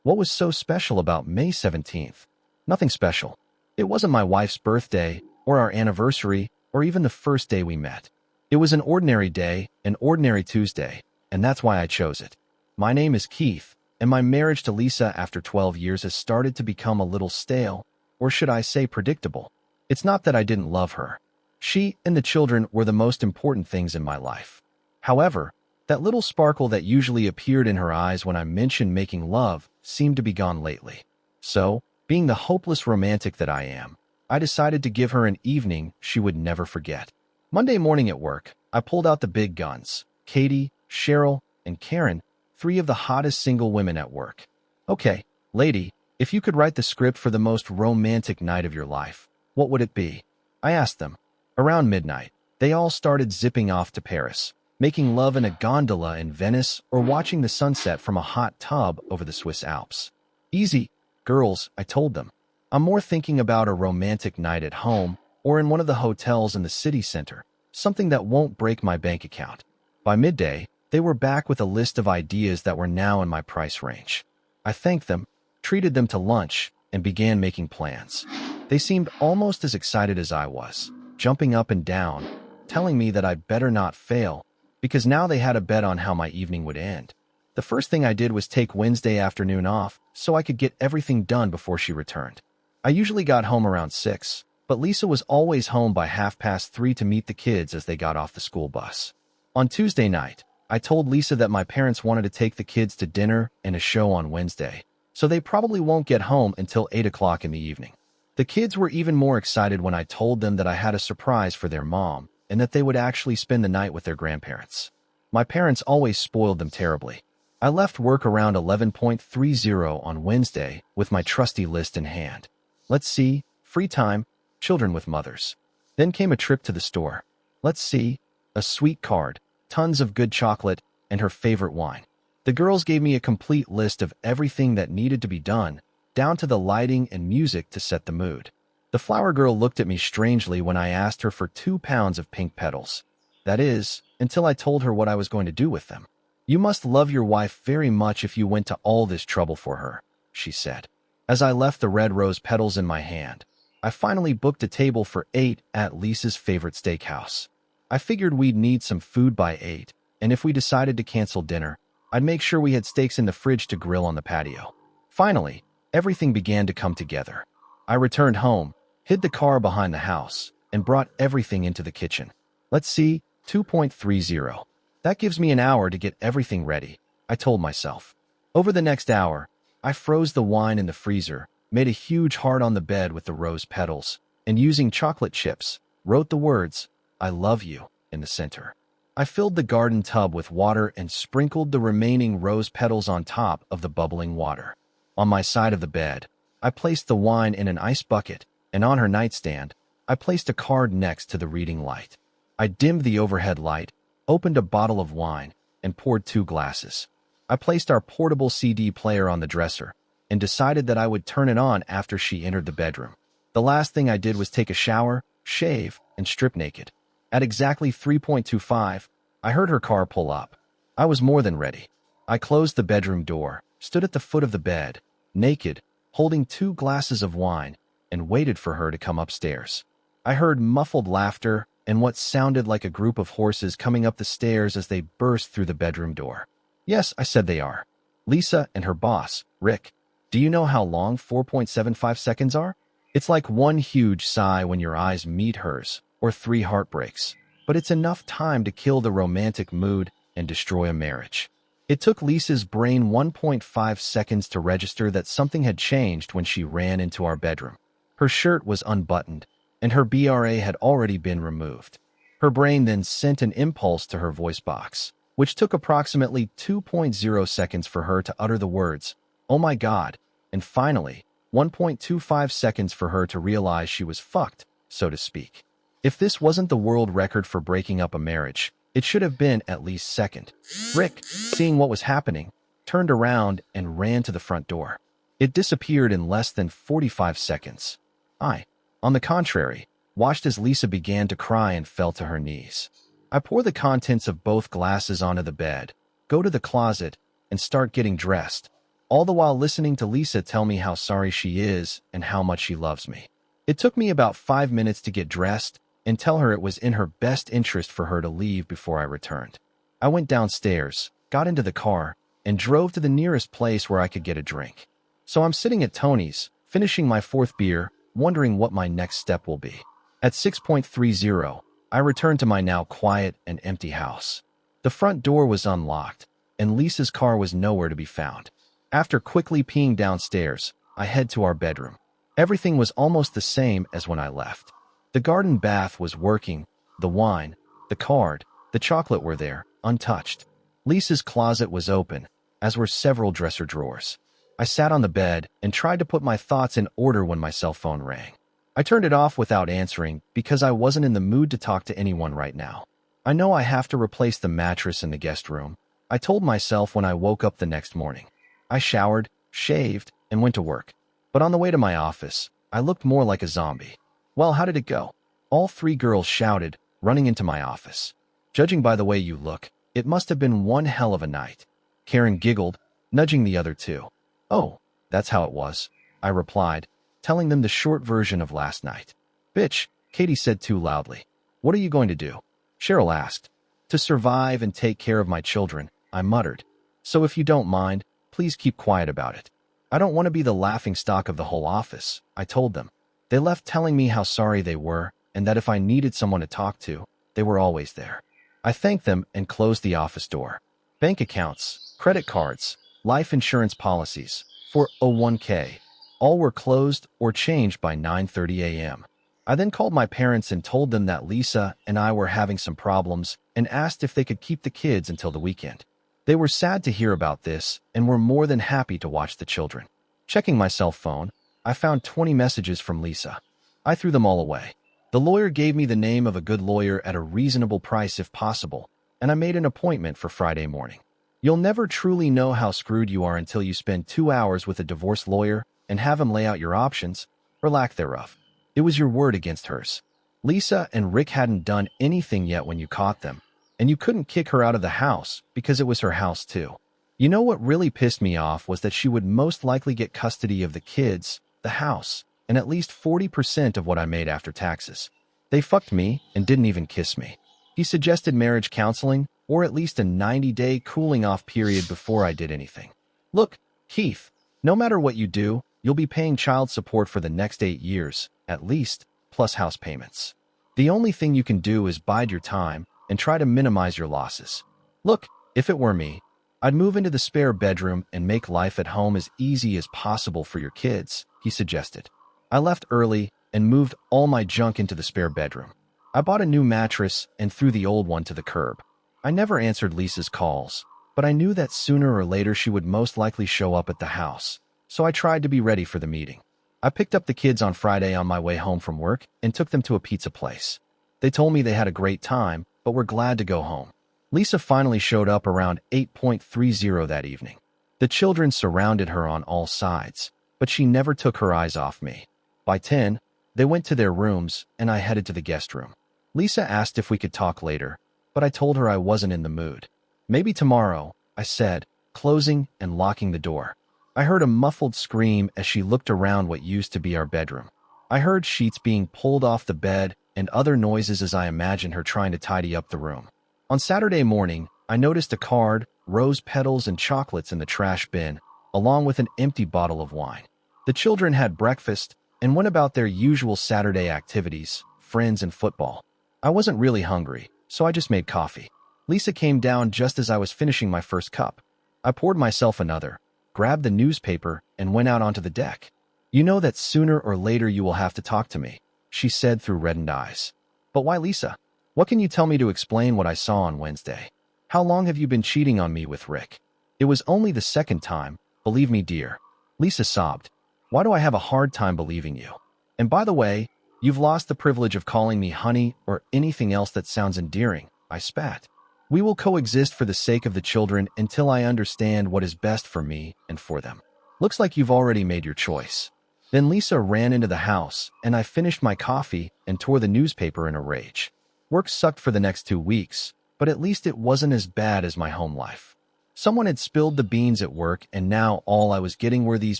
What was so special about May 17th? Nothing special. It wasn't my wife's birthday, or our anniversary, or even the first day we met. It was an ordinary day, an ordinary Tuesday, and that's why I chose it. My name is Keith, and my marriage to Lisa after 12 years has started to become a little stale, or should I say predictable. It's not that I didn't love her. She and the children were the most important things in my life. However, that little sparkle that usually appeared in her eyes when I mentioned making love seemed to be gone lately. So, being the hopeless romantic that I am, I decided to give her an evening she would never forget. Monday morning at work, I pulled out the big guns. Katie, Cheryl, and Karen, three of the hottest single women at work. Okay, lady, if you could write the script for the most romantic night of your life, what would it be? I asked them. Around midnight, they all started zipping off to Paris, making love in a gondola in Venice or watching the sunset from a hot tub over the Swiss Alps. Easy, girls, I told them. I'm more thinking about a romantic night at home or in one of the hotels in the city center, something that won't break my bank account. By midday, they were back with a list of ideas that were now in my price range. I thanked them, treated them to lunch, and began making plans. They seemed almost as excited as I was, jumping up and down, telling me that I'd better not fail, because now they had a bet on how my evening would end. The first thing I did was take Wednesday afternoon off so I could get everything done before she returned. I usually got home around 6, but Lisa was always home by 3:30 to meet the kids as they got off the school bus. On Tuesday night, I told Lisa that my parents wanted to take the kids to dinner and a show on Wednesday, so they probably won't get home until 8 o'clock in the evening. The kids were even more excited when I told them that I had a surprise for their mom and that they would actually spend the night with their grandparents. My parents always spoiled them terribly. I left work around 11:30 on Wednesday with my trusty list in hand. Let's see, free time, children with mothers. Then came a trip to the store. Let's see, a sweet card, tons of good chocolate, and her favorite wine. The girls gave me a complete list of everything that needed to be done, down to the lighting and music to set the mood. The flower girl looked at me strangely when I asked her for 2 pounds of pink petals. That is, until I told her what I was going to do with them. You must love your wife very much if you went to all this trouble for her, she said. As I left the red rose petals in my hand, I finally booked a table for 8 at Lisa's favorite steakhouse. I figured we'd need some food by 8, and if we decided to cancel dinner, I'd make sure we had steaks in the fridge to grill on the patio. Finally, everything began to come together. I returned home, hid the car behind the house, and brought everything into the kitchen. Let's see, 2.30. That gives me an hour to get everything ready, I told myself. Over the next hour, I froze the wine in the freezer, made a huge heart on the bed with the rose petals, and using chocolate chips, wrote the words, I love you, in the center. I filled the garden tub with water and sprinkled the remaining rose petals on top of the bubbling water. On my side of the bed, I placed the wine in an ice bucket, and on her nightstand, I placed a card next to the reading light. I dimmed the overhead light, opened a bottle of wine, and poured 2 glasses. I placed our portable CD player on the dresser and decided that I would turn it on after she entered the bedroom. The last thing I did was take a shower, shave, and strip naked. At exactly 3:25, I heard her car pull up. I was more than ready. I closed the bedroom door, stood at the foot of the bed, naked, holding 2 glasses of wine, and waited for her to come upstairs. I heard muffled laughter and what sounded like a group of horses coming up the stairs as they burst through the bedroom door. Yes, I said they are. Lisa and her boss, Rick. Do you know how long 4.75 seconds are? It's like one huge sigh when your eyes meet hers, or 3 heartbreaks. But it's enough time to kill the romantic mood and destroy a marriage. It took Lisa's brain 1.5 seconds to register that something had changed when she ran into our bedroom. Her shirt was unbuttoned, and her BRA had already been removed. Her brain then sent an impulse to her voice box, which took approximately 2.0 seconds for her to utter the words, "Oh my God," and finally, 1.25 seconds for her to realize she was fucked, so to speak. If this wasn't the world record for breaking up a marriage, it should have been at least second. Rick, seeing what was happening, turned around and ran to the front door. It disappeared in less than 45 seconds. I, on the contrary, watched as Lisa began to cry and fell to her knees. I pour the contents of both glasses onto the bed, go to the closet, and start getting dressed, all the while listening to Lisa tell me how sorry she is and how much she loves me. It took me about 5 minutes to get dressed and tell her it was in her best interest for her to leave before I returned. I went downstairs, got into the car, and drove to the nearest place where I could get a drink. So I'm sitting at Tony's, finishing my fourth beer, wondering what my next step will be. At 6:30, I returned to my now quiet and empty house. The front door was unlocked, and Lisa's car was nowhere to be found. After quickly peeing downstairs, I head to our bedroom. Everything was almost the same as when I left. The garden bath was working, the wine, the card, the chocolate were there, untouched. Lisa's closet was open, as were several dresser drawers. I sat on the bed and tried to put my thoughts in order when my cell phone rang. I turned it off without answering because I wasn't in the mood to talk to anyone right now. I know I have to replace the mattress in the guest room, I told myself when I woke up the next morning. I showered, shaved, and went to work. But on the way to my office, I looked more like a zombie. Well, how did it go? All three girls shouted, running into my office. Judging by the way you look, it must have been one hell of a night. Karen giggled, nudging the other two. Oh, that's how it was, I replied, telling them the short version of last night. Bitch, Katie said too loudly. What are you going to do? Cheryl asked. To survive and take care of my children, I muttered. So if you don't mind, please keep quiet about it. I don't want to be the laughingstock of the whole office, I told them. They left telling me how sorry they were and that if I needed someone to talk to, they were always there. I thanked them and closed the office door. Bank accounts, credit cards, life insurance policies, 401k, all were closed or changed by 9:30 a.m. I then called my parents and told them that Lisa and I were having some problems and asked if they could keep the kids until the weekend. They were sad to hear about this and were more than happy to watch the children. Checking my cell phone, I found 20 messages from Lisa. I threw them all away. The lawyer gave me the name of a good lawyer at a reasonable price if possible, and I made an appointment for Friday morning. You'll never truly know how screwed you are until you spend 2 hours with a divorce lawyer and have him lay out your options, or lack thereof. It was your word against hers. Lisa and Rick hadn't done anything yet when you caught them, and you couldn't kick her out of the house because it was her house too. You know what really pissed me off was that she would most likely get custody of the kids, the house, and at least 40% of what I made after taxes. They fucked me and didn't even kiss me. He suggested marriage counseling, or at least a 90-day cooling-off period before I did anything. Look, Keith, no matter what you do, you'll be paying child support for the next 8 years, at least, plus house payments. The only thing you can do is bide your time and try to minimize your losses. Look, if it were me, I'd move into the spare bedroom and make life at home as easy as possible for your kids, he suggested. I left early and moved all my junk into the spare bedroom. I bought a new mattress and threw the old one to the curb. I never answered Lisa's calls, but I knew that sooner or later she would most likely show up at the house, so I tried to be ready for the meeting. I picked up the kids on Friday on my way home from work and took them to a pizza place. They told me they had a great time, but were glad to go home. Lisa finally showed up around 8:30 that evening. The children surrounded her on all sides, but she never took her eyes off me. By 10, they went to their rooms and I headed to the guest room. Lisa asked if we could talk later, but I told her I wasn't in the mood. Maybe tomorrow, I said, closing and locking the door. I heard a muffled scream as she looked around what used to be our bedroom. I heard sheets being pulled off the bed and other noises as I imagined her trying to tidy up the room. On Saturday morning, I noticed a card, rose petals, and chocolates in the trash bin, along with an empty bottle of wine. The children had breakfast and went about their usual Saturday activities, friends and football. I wasn't really hungry, so I just made coffee. Lisa came down just as I was finishing my first cup. I poured myself another, grabbed the newspaper, and went out onto the deck. You know that sooner or later you will have to talk to me, she said through reddened eyes. But why, Lisa? What can you tell me to explain what I saw on Wednesday? How long have you been cheating on me with Rick? It was only the second time, believe me, dear. Lisa sobbed. Why do I have a hard time believing you? And by the way, you've lost the privilege of calling me honey or anything else that sounds endearing, I spat. We will coexist for the sake of the children until I understand what is best for me and for them. Looks like you've already made your choice. Then Lisa ran into the house, and I finished my coffee and tore the newspaper in a rage. Work sucked for the next 2 weeks, but at least it wasn't as bad as my home life. Someone had spilled the beans at work, and now all I was getting were these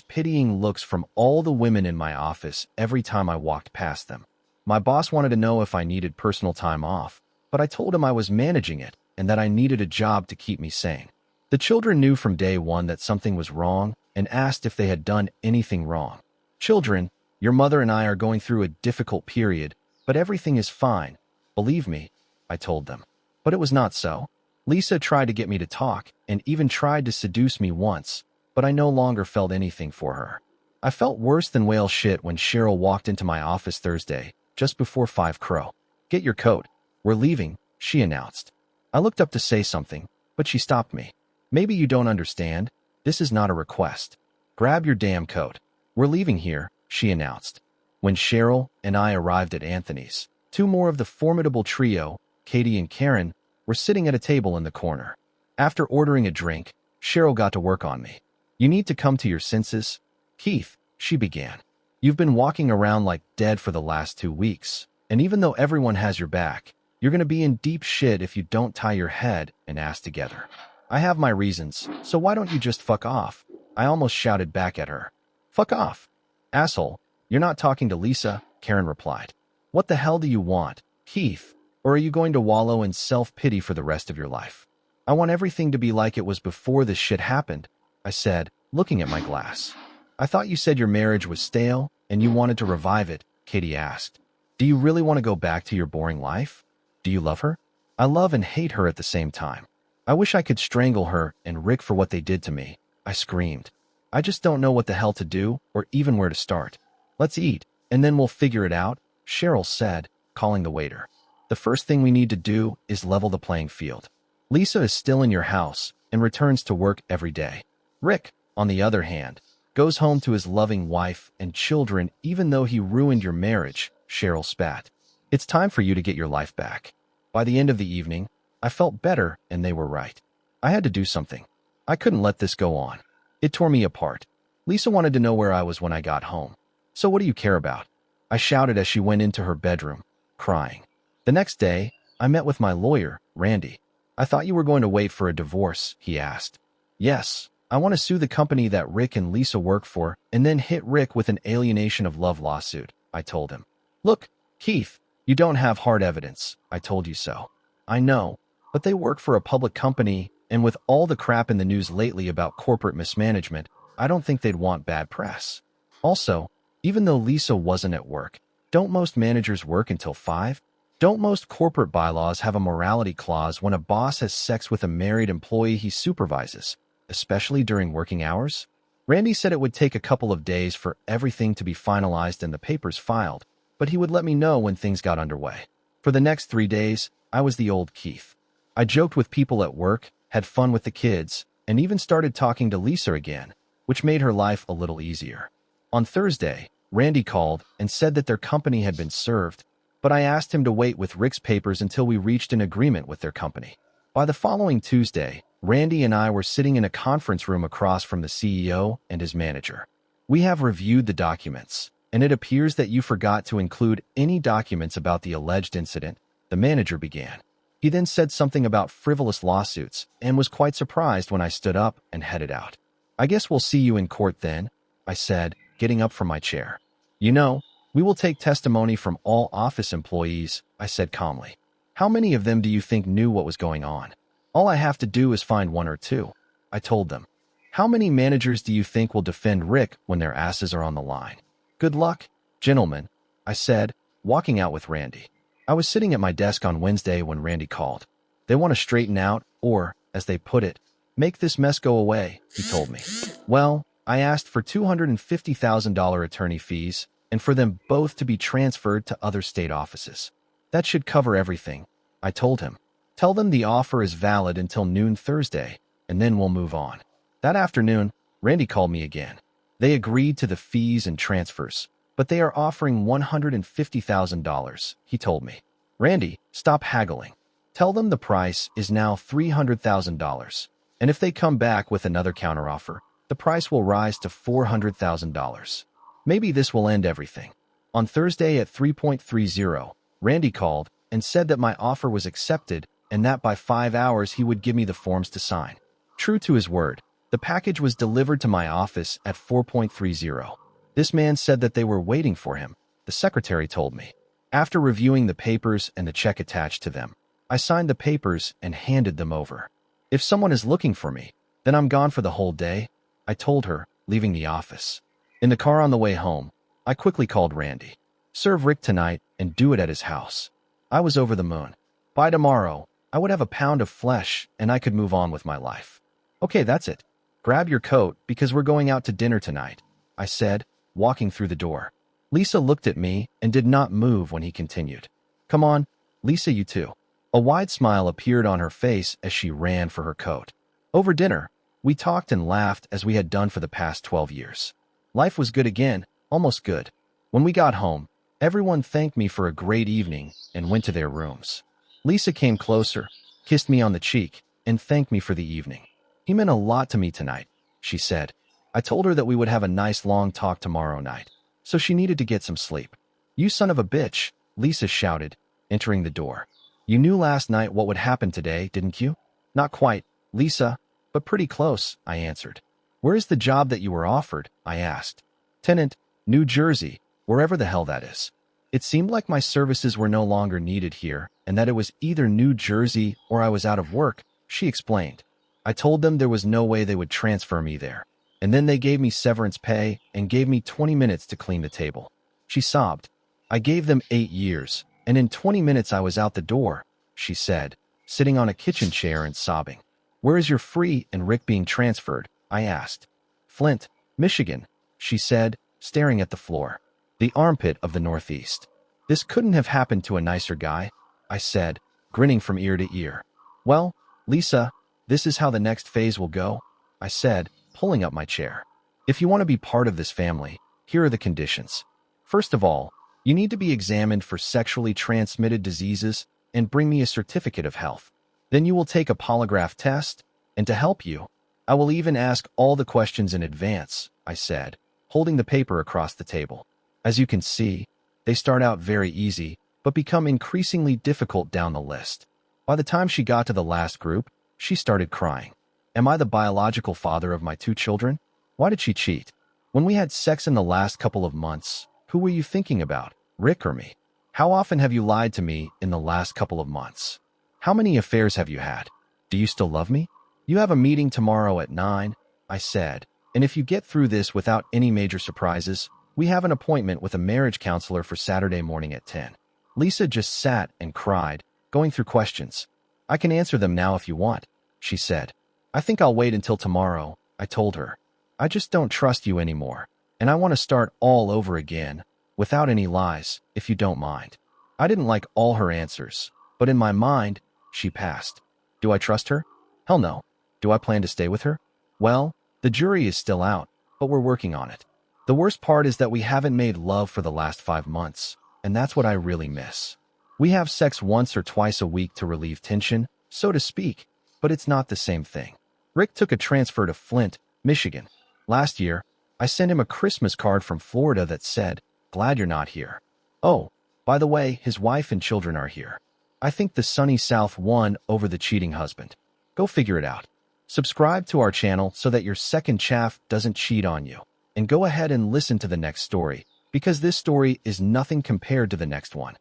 pitying looks from all the women in my office every time I walked past them. My boss wanted to know if I needed personal time off, but I told him I was managing it and that I needed a job to keep me sane. The children knew from day one that something was wrong and asked if they had done anything wrong. "Children, your mother and I are going through a difficult period, but everything is fine. Believe me," I told them. But it was not so. Lisa tried to get me to talk and even tried to seduce me once, but I no longer felt anything for her. I felt worse than whale shit when Cheryl walked into my office Thursday, just before 5 crow. "Get your coat. We're leaving," she announced. I looked up to say something, but she stopped me. "Maybe you don't understand. This is not a request. Grab your damn coat. We're leaving here," she announced. When Cheryl and I arrived at Anthony's, 2 more of the formidable trio, Katie and Karen, were sitting at a table in the corner. After ordering a drink, Cheryl got to work on me. "You need to come to your senses, Keith," she began. "You've been walking around like dead for the last 2 weeks, and even though everyone has your back, you're going to be in deep shit if you don't tie your head and ass together. I have my reasons, so why don't you just fuck off?" I almost shouted back at her. "Fuck off, asshole. You're not talking to Lisa," Karen replied. "What the hell do you want, Keith? Or are you going to wallow in self-pity for the rest of your life?" "I want everything to be like it was before this shit happened," I said, looking at my glass. "I thought you said your marriage was stale and you wanted to revive it," Katie asked. "Do you really want to go back to your boring life? Do you love her?" "I love and hate her at the same time. I wish I could strangle her and Rick for what they did to me," I screamed. "I just don't know what the hell to do or even where to start." "Let's eat, and then we'll figure it out," Cheryl said, calling the waiter. "The first thing we need to do is level the playing field. Lisa is still in your house and returns to work every day. Rick, on the other hand, goes home to his loving wife and children even though he ruined your marriage," Cheryl spat. "It's time for you to get your life back." By the end of the evening, I felt better, and they were right. I had to do something. I couldn't let this go on. It tore me apart. Lisa wanted to know where I was when I got home. "So what do you care about?" I shouted as she went into her bedroom, crying. The next day, I met with my lawyer, Randy. "I thought you were going to wait for a divorce," he asked. "Yes, I want to sue the company that Rick and Lisa work for and then hit Rick with an alienation of love lawsuit," I told him. "Look, Keith, you don't have hard evidence. I told you so." "I know, but they work for a public company, and with all the crap in the news lately about corporate mismanagement, I don't think they'd want bad press. Also, even though Lisa wasn't at work, don't most managers work until 5? Don't most corporate bylaws have a morality clause when a boss has sex with a married employee he supervises, especially during working hours?" Randy said it would take a couple of days for everything to be finalized and the papers filed, but he would let me know when things got underway. For the next 3 days, I was the old Keith. I joked with people at work, had fun with the kids, and even started talking to Lisa again, which made her life a little easier. On Thursday, Randy called and said that their company had been served, but I asked him to wait with Rick's papers until we reached an agreement with their company. By the following Tuesday, Randy and I were sitting in a conference room across from the CEO and his manager. "We have reviewed the documents, and it appears that you forgot to include any documents about the alleged incident," the manager began. He then said something about frivolous lawsuits and was quite surprised when I stood up and headed out. "I guess we'll see you in court then," I said, getting up from my chair. "You know, we will take testimony from all office employees," I said calmly. "How many of them do you think knew what was going on? All I have to do is find 1 or 2, I told them. "How many managers do you think will defend Rick when their asses are on the line? Good luck, gentlemen," I said, walking out with Randy. I was sitting at my desk on Wednesday when Randy called. "They want to straighten out, or, as they put it, make this mess go away," he told me. Well, I asked for $250,000 attorney fees and for them both to be transferred to other state offices. "That should cover everything," I told him. "Tell them the offer is valid until noon Thursday, and then we'll move on." That afternoon, Randy called me again. They agreed to the fees and transfers, but they are offering $150,000, he told me. "Randy, stop haggling. Tell them the price is now $300,000, and if they come back with another counteroffer, the price will rise to $400,000. Maybe this will end everything." On Thursday at 3:30, Randy called and said that my offer was accepted and that by 5 hours he would give me the forms to sign. True to his word, the package was delivered to my office at 4:30. This man said that they were waiting for him, the secretary told me. After reviewing the papers and the check attached to them, I signed the papers and handed them over. If someone is looking for me, then I'm gone for the whole day, I told her, leaving the office. In the car on the way home, I quickly called Randy. Serve Rick tonight and do it at his house. I was over the moon. By tomorrow, I would have a pound of flesh and I could move on with my life. Okay, that's it. Grab your coat because we're going out to dinner tonight, I said, walking through the door. Lisa looked at me and did not move when he continued. Come on, Lisa, you too. A wide smile appeared on her face as she ran for her coat. Over dinner, we talked and laughed as we had done for the past 12 years. Life was good again, almost good. When we got home, everyone thanked me for a great evening and went to their rooms. Lisa came closer, kissed me on the cheek, and thanked me for the evening. He meant a lot to me tonight, she said. I told her that we would have a nice long talk tomorrow night, so she needed to get some sleep. You son of a bitch, Lisa shouted, entering the door. You knew last night what would happen today, didn't you? Not quite, Lisa, but pretty close, I answered. Where is the job that you were offered? I asked. Tenant, New Jersey, wherever the hell that is. It seemed like my services were no longer needed here and that it was either New Jersey or I was out of work, she explained. I told them there was no way they would transfer me there. And then they gave me severance pay and gave me 20 minutes to clean the table. She sobbed. I gave them 8 years, and in 20 minutes I was out the door, she said, sitting on a kitchen chair and sobbing. Where is your Free and Rick being transferred? I asked. Flint, Michigan, she said, staring at the floor. The armpit of the Northeast. This couldn't have happened to a nicer guy, I said, grinning from ear to ear. Well, Lisa, this is how the next phase will go, I said, pulling up my chair. If you want to be part of this family, here are the conditions. First of all, you need to be examined for sexually transmitted diseases and bring me a certificate of health. Then you will take a polygraph test, and to help you, I will even ask all the questions in advance, I said, holding the paper across the table. As you can see, they start out very easy, but become increasingly difficult down the list. By the time she got to the last group, she started crying. Am I the biological father of my 2 children? Why did she cheat? When we had sex in the last couple of months, who were you thinking about, Rick or me? How often have you lied to me in the last couple of months? How many affairs have you had? Do you still love me? You have a meeting tomorrow at 9, I said, and if you get through this without any major surprises, we have an appointment with a marriage counselor for Saturday morning at 10. Lisa just sat and cried, going through questions. I can answer them now if you want, she said. I think I'll wait until tomorrow, I told her. I just don't trust you anymore, and I want to start all over again, without any lies, if you don't mind. I didn't like all her answers, but in my mind, she passed. Do I trust her? Hell no. Do I plan to stay with her? Well, the jury is still out, but we're working on it. The worst part is that we haven't made love for the last 5 months, and that's what I really miss. We have sex once or twice a week to relieve tension, so to speak, but it's not the same thing. Rick took a transfer to Flint, Michigan. Last year, I sent him a Christmas card from Florida that said, "Glad you're not here." Oh, by the way, his wife and children are here. I think the sunny South won over the cheating husband. Go figure it out. Subscribe to our channel so that your second chaff doesn't cheat on you. And go ahead and listen to the next story, because this story is nothing compared to the next one.